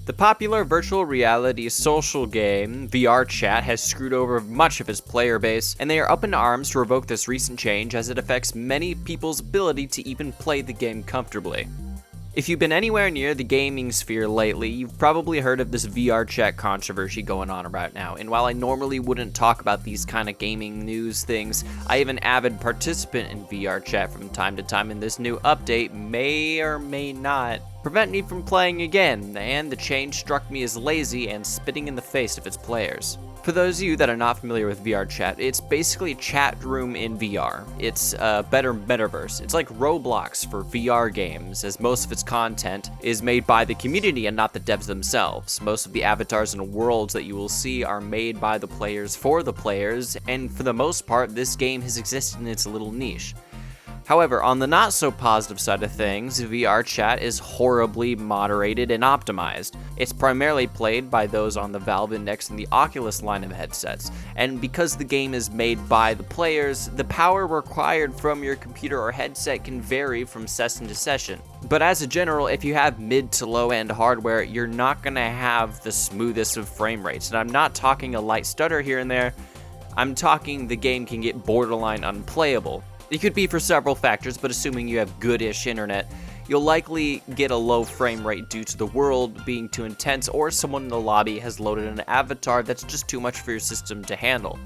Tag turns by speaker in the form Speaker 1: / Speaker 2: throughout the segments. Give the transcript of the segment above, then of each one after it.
Speaker 1: The popular virtual reality social game, Vrchat, has screwed over much of its player base, and they are up in arms to revoke this recent change as it affects many people's ability to even play the game comfortably. If you've been anywhere near the gaming sphere lately, you've probably heard of this Vrchat controversy going on right now, and while I normally wouldn't talk about these kind of gaming news things, I am an avid participant in Vrchat from time to time, and this new update may or may not prevent me from playing again, and the change struck me as lazy and spitting in the face of its players. For those of you that are not familiar with Vrchat, it's basically a chat room in VR. It's a better metaverse. It's like Roblox for VR games, as most of its content is made by the community and not the devs themselves. Most of the avatars and worlds that you will see are made by the players for the players, and for the most part, this game has existed in its little niche. However, on the not so positive side of things, Vrchat is horribly moderated and optimized. It's primarily played by those on the Valve Index and the Oculus line of headsets, and because the game is made by the players, the power required from your computer or headset can vary from session to session. But as a general, if you have mid to low end hardware, you're not going to have the smoothest of frame rates, and I'm not talking a light stutter here and there, I'm talking the game can get borderline unplayable. It could be for several factors, but assuming you have good-ish internet, you'll likely get a low frame rate due to the world being too intense, or someone in the lobby has loaded an avatar that's just too much for your system to handle.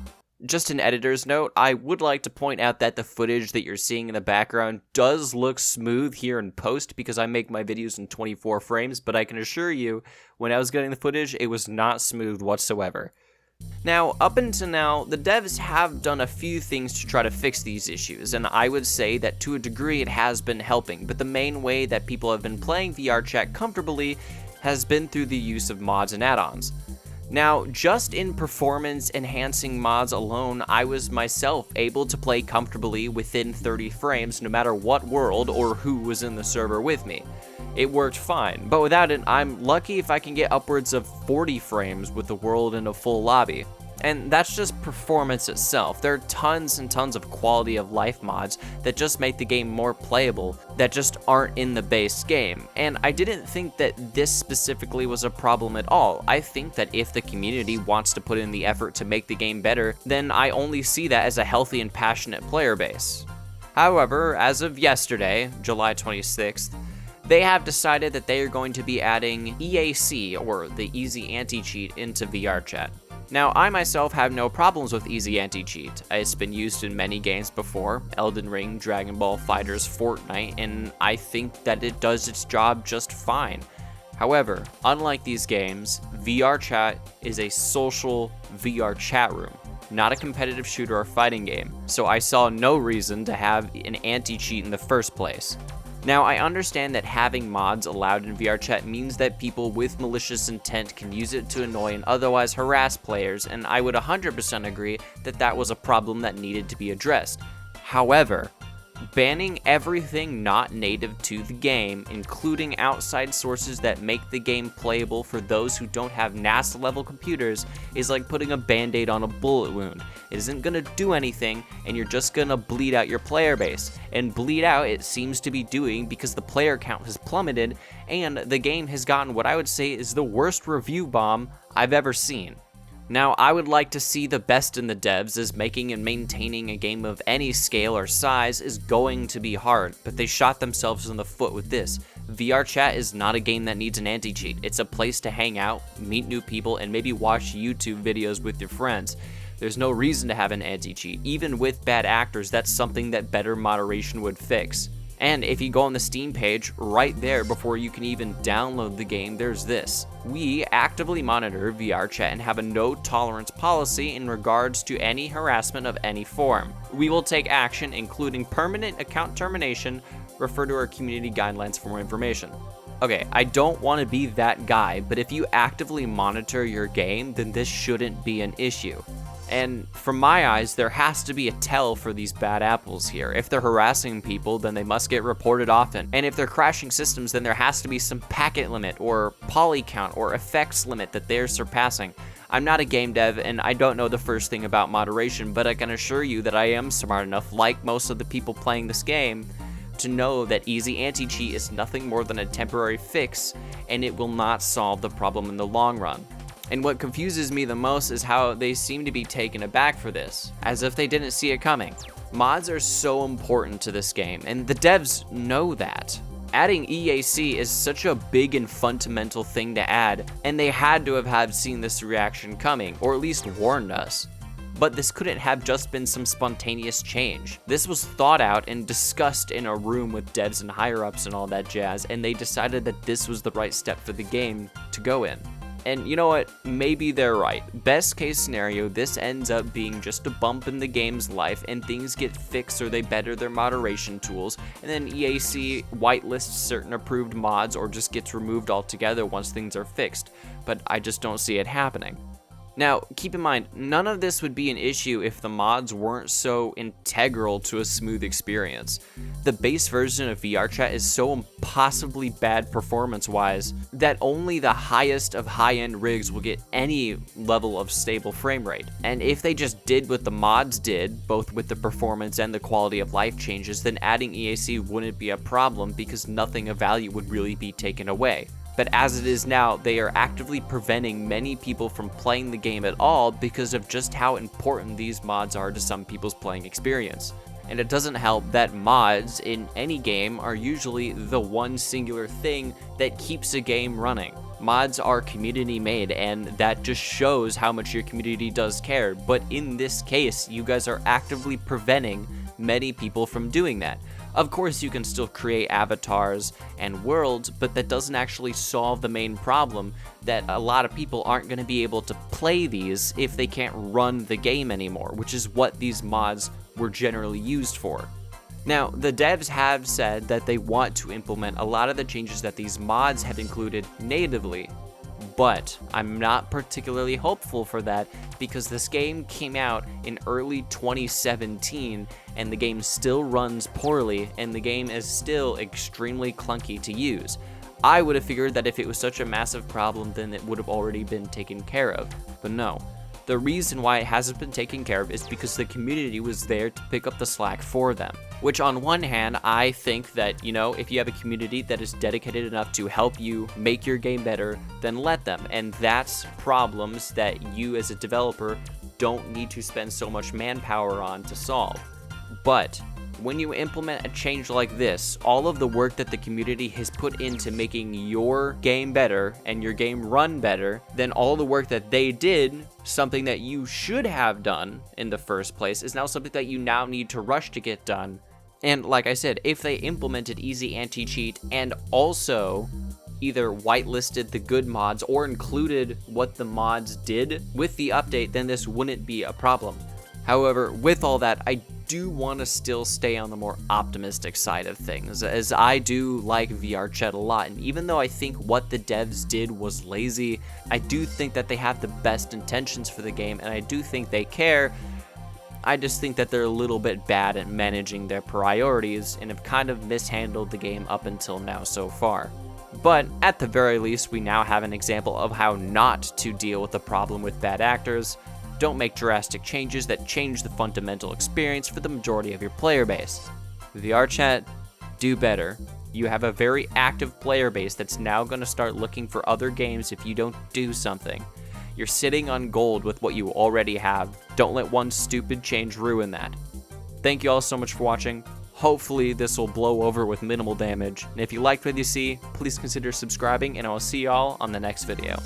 Speaker 1: Just an editor's note, I would like to point out that the footage that you're seeing in the background does look smooth here in post because I make my videos in 24 frames, but I can assure you, when I was getting the footage, it was not smooth whatsoever. Now, up until now, the devs have done a few things to try to fix these issues, and I would say that to a degree it has been helping, but the main way that people have been playing Vrchat comfortably has been through the use of mods and add-ons. Now, just in performance-enhancing mods alone, I was myself able to play comfortably within 30 frames no matter what world or who was in the server with me. It worked fine, but without it, I'm lucky if I can get upwards of 40 frames with the world in a full lobby. And that's just performance itself. There are tons and tons of quality of life mods that just make the game more playable, that just aren't in the base game. And I didn't think that this specifically was a problem at all. I think that if the community wants to put in the effort to make the game better, then I only see that as a healthy and passionate player base. However, as of yesterday, July 26th, they have decided that they are going to be adding EAC, or the Easy Anti-Cheat, into Vrchat. Now, I myself have no problems with Easy Anti-Cheat. It's been used in many games before, Elden Ring, Dragon Ball FighterZ, Fortnite, and I think that it does its job just fine. However, unlike these games, Vrchat is a social VR chat room, not a competitive shooter or fighting game, so I saw no reason to have an anti-cheat in the first place. Now, I understand that having mods allowed in Vrchat means that people with malicious intent can use it to annoy and otherwise harass players, and I would 100% agree that that was a problem that needed to be addressed. However, banning everything not native to the game, including outside sources that make the game playable for those who don't have NASA-level computers, is like putting a band-aid on a bullet wound. It isn't going to do anything, and you're just going to bleed out your player base. And bleed out it seems to be doing because the player count has plummeted, and the game has gotten what I would say is the worst review bomb I've ever seen. Now, I would like to see the best in the devs, as making and maintaining a game of any scale or size is going to be hard, but they shot themselves in the foot with this. Vrchat is not a game that needs an anti-cheat. It's a place to hang out, meet new people, and maybe watch YouTube videos with your friends. There's no reason to have an anti-cheat. Even with bad actors, that's something that better moderation would fix. And if you go on the Steam page, right there before you can even download the game, there's this. We actively monitor Vrchat and have a no tolerance policy in regards to any harassment of any form. We will take action, including permanent account termination. Refer to our community guidelines for more information. Okay, I don't want to be that guy, but if you actively monitor your game, then this shouldn't be an issue. And from my eyes, there has to be a tell for these bad apples here. If they're harassing people, then they must get reported often. And if they're crashing systems, then there has to be some packet limit or poly count or effects limit that they're surpassing. I'm not a game dev and I don't know the first thing about moderation, but I can assure you that I am smart enough, like most of the people playing this game, to know that easy anti-cheat is nothing more than a temporary fix, and it will not solve the problem in the long run. And what confuses me the most is how they seem to be taken aback for this, as if they didn't see it coming. Mods are so important to this game, and the devs know that. Adding EAC is such a big and fundamental thing to add, and they had to have seen this reaction coming, or at least warned us. But this couldn't have just been some spontaneous change. This was thought out and discussed in a room with devs and higher-ups and all that jazz, and they decided that this was the right step for the game to go in. And you know what? Maybe they're right. Best case scenario, this ends up being just a bump in the game's life and things get fixed or they better their moderation tools, and then EAC whitelists certain approved mods or just gets removed altogether once things are fixed. But I just don't see it happening. Now, keep in mind, none of this would be an issue if the mods weren't so integral to a smooth experience. The base version of Vrchat is so impossibly bad performance-wise that only the highest of high-end rigs will get any level of stable frame rate. And if they just did what the mods did, both with the performance and the quality of life changes, then adding EAC wouldn't be a problem because nothing of value would really be taken away. But as it is now, they are actively preventing many people from playing the game at all because of just how important these mods are to some people's playing experience. And it doesn't help that mods in any game are usually the one singular thing that keeps a game running. Mods are community made, and that just shows how much your community does care, but in this case, you guys are actively preventing many people from doing that. Of course, you can still create avatars and worlds, but that doesn't actually solve the main problem that a lot of people aren't going to be able to play these if they can't run the game anymore, which is what these mods were generally used for. Now, the devs have said that they want to implement a lot of the changes that these mods have included natively, but I'm not particularly hopeful for that because this game came out in early 2017 and the game still runs poorly and the game is still extremely clunky to use. I would have figured that if it was such a massive problem, then it would have already been taken care of, but no. The reason why it hasn't been taken care of is because the community was there to pick up the slack for them. Which on one hand, I think that, if you have a community that is dedicated enough to help you make your game better, then let them. And that's problems that you as a developer don't need to spend so much manpower on to solve. But when you implement a change like this, all of the work that the community has put into making your game better and your game run better, then all the work that they did, something that you should have done in the first place, is now something that you now need to rush to get done. And like I said, if they implemented easy anti-cheat and also either whitelisted the good mods or included what the mods did with the update, then this wouldn't be a problem. However, with all that, I do want to still stay on the more optimistic side of things, as I do like Vrchat a lot, and even though I think what the devs did was lazy, I do think that they have the best intentions for the game, and I do think they care. I just think that they're a little bit bad at managing their priorities and have kind of mishandled the game up until now so far. But at the very least, we now have an example of how not to deal with the problem with bad actors. Don't make drastic changes that change the fundamental experience for the majority of your player base. Vrchat, do better. You have a very active player base that's now going to start looking for other games if you don't do something. You're sitting on gold with what you already have. Don't let one stupid change ruin that. Thank you all so much for watching. Hopefully this will blow over with minimal damage. And if you liked what you see, please consider subscribing, and I will see y'all on the next video.